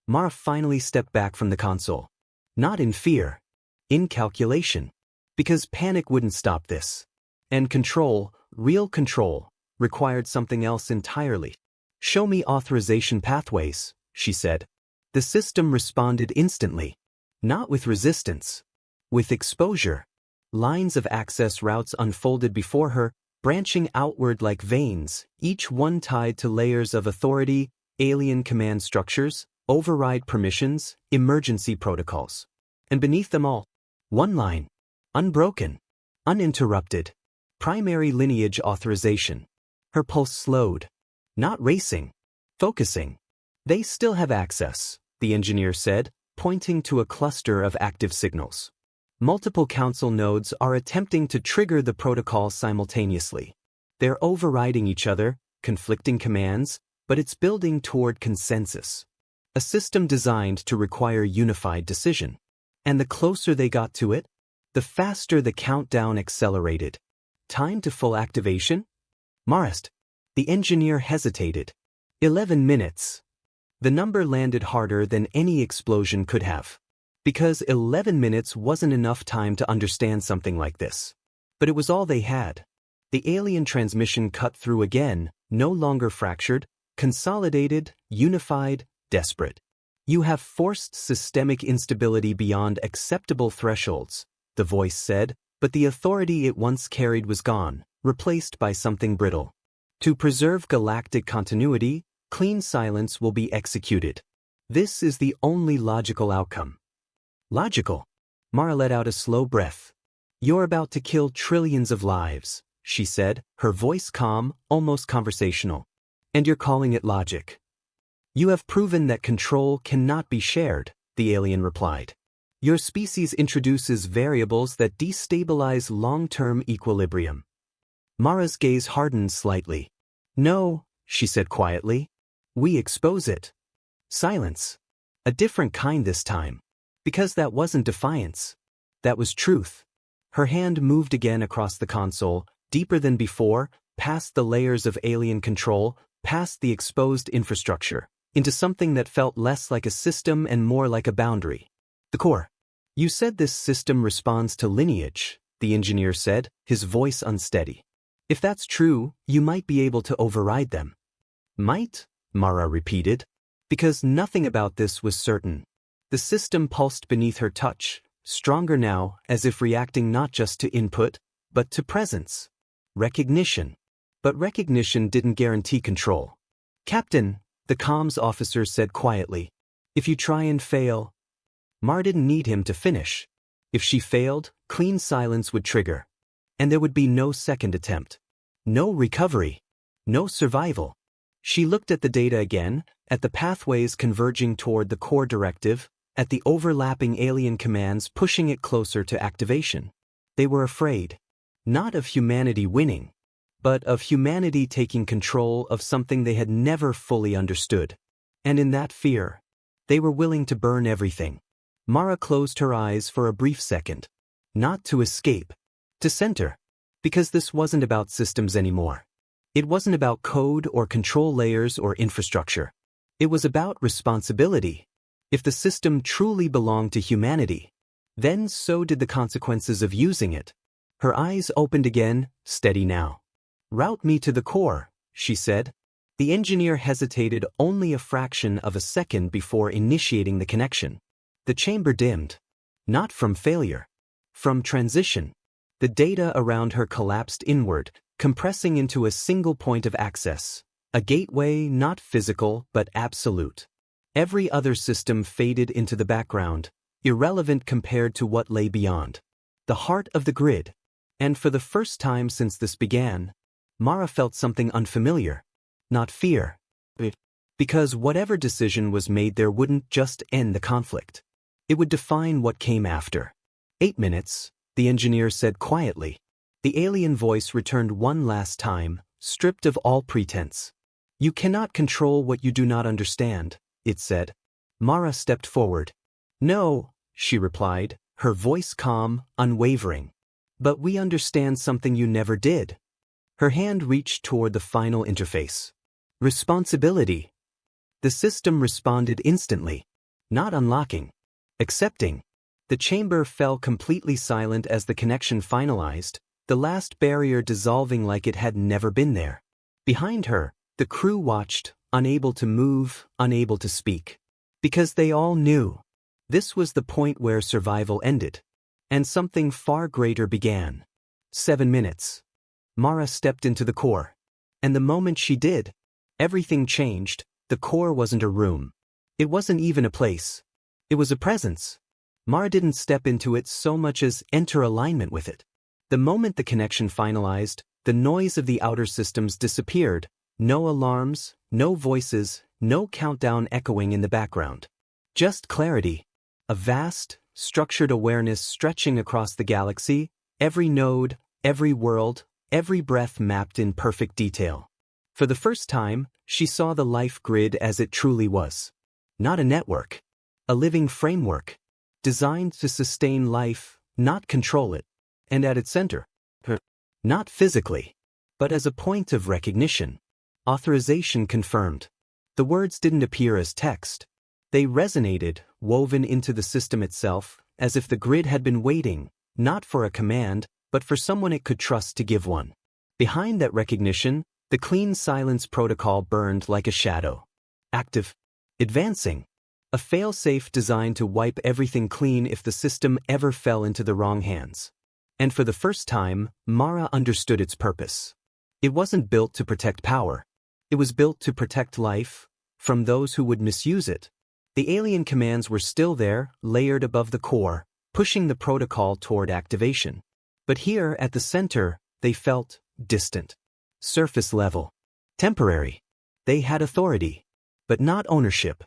Mara finally stepped back from the console. Not in fear. In calculation. Because panic wouldn't stop this. And control, real control, required something else entirely. Show me authorization pathways, she said. The system responded instantly. Not with resistance. With exposure. Lines of access routes unfolded before her, branching outward like veins, each one tied to layers of authority, alien command structures, override permissions, emergency protocols. And beneath them all, one line. Unbroken. Uninterrupted. Primary lineage authorization. Her pulse slowed. Not racing. Focusing. They still have access, the engineer said, pointing to a cluster of active signals. Multiple council nodes are attempting to trigger the protocol simultaneously. They're overriding each other, conflicting commands, but it's building toward consensus. A system designed to require unified decision. And the closer they got to it, the faster the countdown accelerated. Time to full activation? Marist. The engineer hesitated. 11 minutes. The number landed harder than any explosion could have. Because 11 minutes wasn't enough time to understand something like this. But it was all they had. The alien transmission cut through again, no longer fractured, consolidated, unified, desperate. You have forced systemic instability beyond acceptable thresholds, the voice said, but the authority it once carried was gone, replaced by something brittle. To preserve galactic continuity, clean silence will be executed. This is the only logical outcome. Logical. Mara let out a slow breath. You're about to kill trillions of lives, she said, her voice calm, almost conversational. And you're calling it logic. You have proven that control cannot be shared, the alien replied. Your species introduces variables that destabilize long-term equilibrium. Mara's gaze hardened slightly. No, she said quietly. We expose it. Silence. A different kind this time. Because that wasn't defiance. That was truth. Her hand moved again across the console, deeper than before, past the layers of alien control, past the exposed infrastructure, into something that felt less like a system and more like a boundary. The core. You said this system responds to lineage, the engineer said, his voice unsteady. If that's true, you might be able to override them. Might? Mara repeated. Because nothing about this was certain. The system pulsed beneath her touch, stronger now, as if reacting not just to input, but to presence. Recognition. But recognition didn't guarantee control. Captain, the comms officer said quietly, if you try and fail. Mar didn't need him to finish. If she failed, clean silence would trigger. And there would be no second attempt. No recovery. No survival. She looked at the data again, at the pathways converging toward the core directive, at the overlapping alien commands pushing it closer to activation. They were afraid. Not of humanity winning, but of humanity taking control of something they had never fully understood. And in that fear, they were willing to burn everything. Mara closed her eyes for a brief second. Not to escape. To center. Because this wasn't about systems anymore. It wasn't about code or control layers or infrastructure. It was about responsibility. If the system truly belonged to humanity, then so did the consequences of using it. Her eyes opened again, steady now. "Route me to the core," she said. The engineer hesitated only a fraction of a second before initiating the connection. The chamber dimmed. Not from failure. From transition. The data around her collapsed inward, compressing into a single point of access. A gateway not physical but absolute. Every other system faded into the background, irrelevant compared to what lay beyond. The heart of the grid. And for the first time since this began, Mara felt something unfamiliar. Not fear. Because whatever decision was made there wouldn't just end the conflict. It would define what came after. 8 minutes, the engineer said quietly. The alien voice returned one last time, stripped of all pretense. "You cannot control what you do not understand," it said. Mara stepped forward. "No," she replied, her voice calm, unwavering. "But we understand something you never did." Her hand reached toward the final interface. Responsibility. The system responded instantly. Not unlocking. Accepting. The chamber fell completely silent as the connection finalized, the last barrier dissolving like it had never been there. Behind her, the crew watched, unable to move, unable to speak. Because they all knew. This was the point where survival ended. And something far greater began. 7 minutes. Mara stepped into the core. And the moment she did, everything changed. The core wasn't a room. It wasn't even a place. It was a presence. Mara didn't step into it so much as enter alignment with it. The moment the connection finalized, the noise of the outer systems disappeared. No alarms, no voices, no countdown echoing in the background. Just clarity. A vast, structured awareness stretching across the galaxy, every node, every world, every breath mapped in perfect detail. For the first time, she saw the life grid as it truly was. Not a network. A living framework. Designed to sustain life, not control it. And at its center. Not physically. But as a point of recognition. Authorization confirmed. The words didn't appear as text. They resonated, woven into the system itself, as if the grid had been waiting, not for a command, but for someone it could trust to give one. Behind that recognition, the clean silence protocol burned like a shadow. Active. Advancing. A failsafe designed to wipe everything clean if the system ever fell into the wrong hands. And for the first time, Mara understood its purpose. It wasn't built to protect power. It was built to protect life, from those who would misuse it. The alien commands were still there, layered above the core, pushing the protocol toward activation. But here, at the center, they felt distant. Surface level. Temporary. They had authority. But not ownership.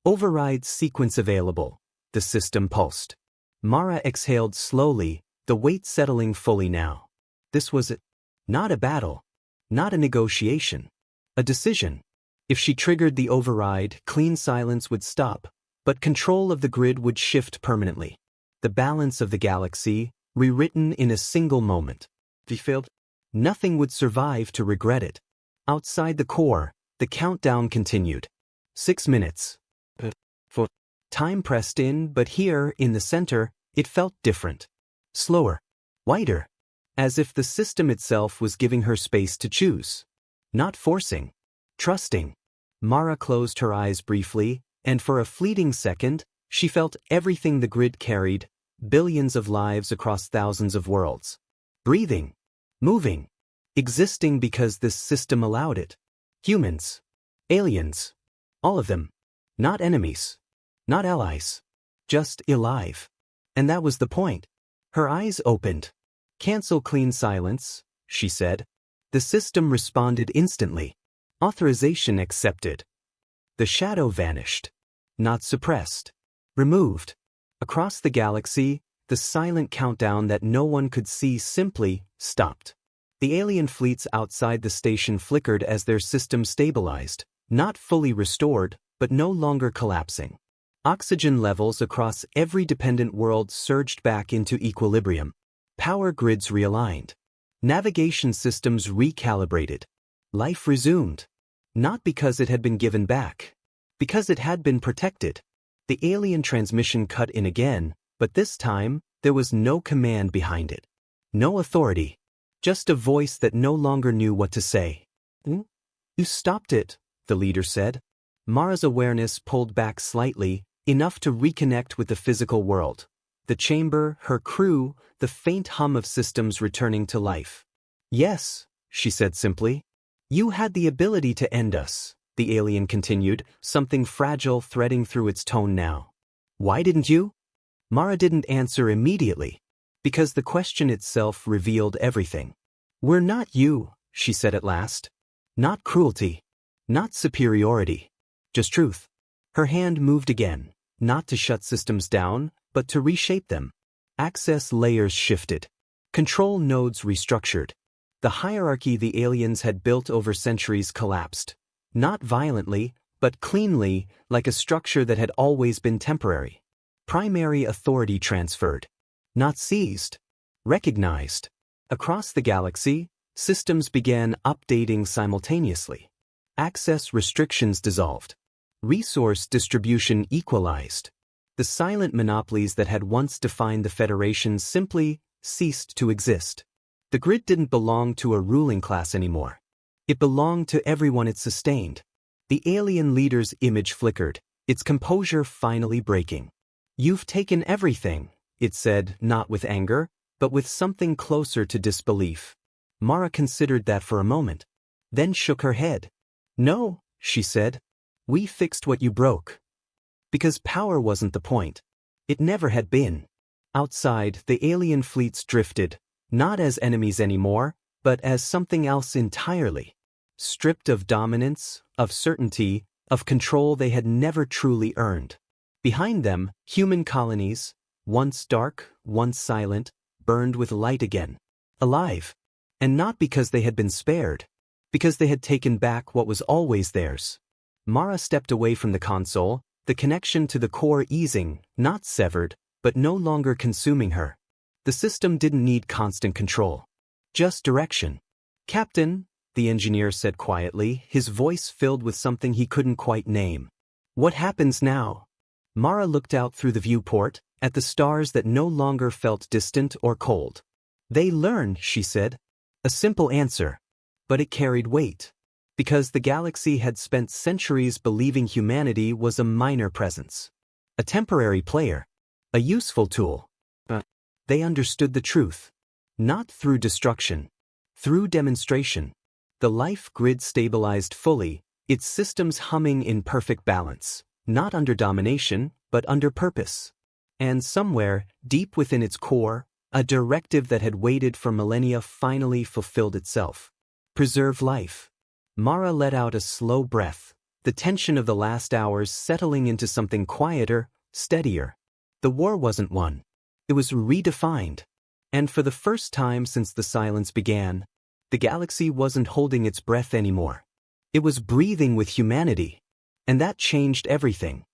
Override sequence available. The system pulsed. Mara exhaled slowly, the weight settling fully now. This was it. Not a battle. Not a negotiation. A decision. If she triggered the override, clean silence would stop, but control of the grid would shift permanently. The balance of the galaxy, rewritten in a single moment. If he failed, nothing would survive to regret it. Outside the core, the countdown continued. 6 minutes. Time pressed in, but here, in the center, it felt different. Slower. Wider. As if the system itself was giving her space to choose. Not forcing. Trusting. Mara closed her eyes briefly, and for a fleeting second, she felt everything the grid carried, billions of lives across thousands of worlds. Breathing. Moving. Existing because this system allowed it. Humans. Aliens. All of them. Not enemies. Not allies. Just alive. And that was the point. Her eyes opened. "Cancel clean silence," she said. The system responded instantly. Authorization accepted. The shadow vanished. Not suppressed. Removed. Across the galaxy, the silent countdown that no one could see simply stopped. The alien fleets outside the station flickered as their system stabilized, not fully restored, but no longer collapsing. Oxygen levels across every dependent world surged back into equilibrium. Power grids realigned. Navigation systems recalibrated. Life resumed. Not because it had been given back. Because it had been protected. The alien transmission cut in again, but this time, there was no command behind it. No authority. Just a voice that no longer knew what to say. You stopped it, the leader said. Mara's awareness pulled back slightly, enough to reconnect with the physical world. The chamber, her crew, the faint hum of systems returning to life. Yes, she said simply. You had the ability to end us, the alien continued, something fragile threading through its tone now. Why didn't you? Mara didn't answer immediately, because the question itself revealed everything. We're not you, she said at last. Not cruelty. Not superiority. Just truth. Her hand moved again, not to shut systems down, but to reshape them. Access layers shifted. Control nodes restructured. The hierarchy the aliens had built over centuries collapsed. Not violently, but cleanly, like a structure that had always been temporary. Primary authority transferred. Not seized. Recognized. Across the galaxy, systems began updating simultaneously. Access restrictions dissolved. Resource distribution equalized. The silent monopolies that had once defined the Federation simply ceased to exist. The grid didn't belong to a ruling class anymore. It belonged to everyone it sustained. The alien leader's image flickered, its composure finally breaking. You've taken everything, it said, not with anger, but with something closer to disbelief. Mara considered that for a moment, then shook her head. No, she said. We fixed what you broke. Because power wasn't the point. It never had been. Outside, the alien fleets drifted, not as enemies anymore, but as something else entirely. Stripped of dominance, of certainty, of control they had never truly earned. Behind them, human colonies, once dark, once silent, burned with light again. Alive. And not because they had been spared. Because they had taken back what was always theirs. Mara stepped away from the console, the connection to the core easing, not severed, but no longer consuming her. The system didn't need constant control. Just direction. Captain, the engineer said quietly, his voice filled with something he couldn't quite name. What happens now? Mara looked out through the viewport, at the stars that no longer felt distant or cold. They learn, she said. A simple answer. But it carried weight. Because the galaxy had spent centuries believing humanity was a minor presence. A temporary player. A useful tool. They understood the truth. Not through destruction. Through demonstration. The life grid stabilized fully, its systems humming in perfect balance. Not under domination, but under purpose. And somewhere, deep within its core, a directive that had waited for millennia finally fulfilled itself. Preserve life. Mara let out a slow breath, the tension of the last hours settling into something quieter, steadier. The war wasn't won. It was redefined. And for the first time since the silence began, the galaxy wasn't holding its breath anymore. It was breathing with humanity. And that changed everything.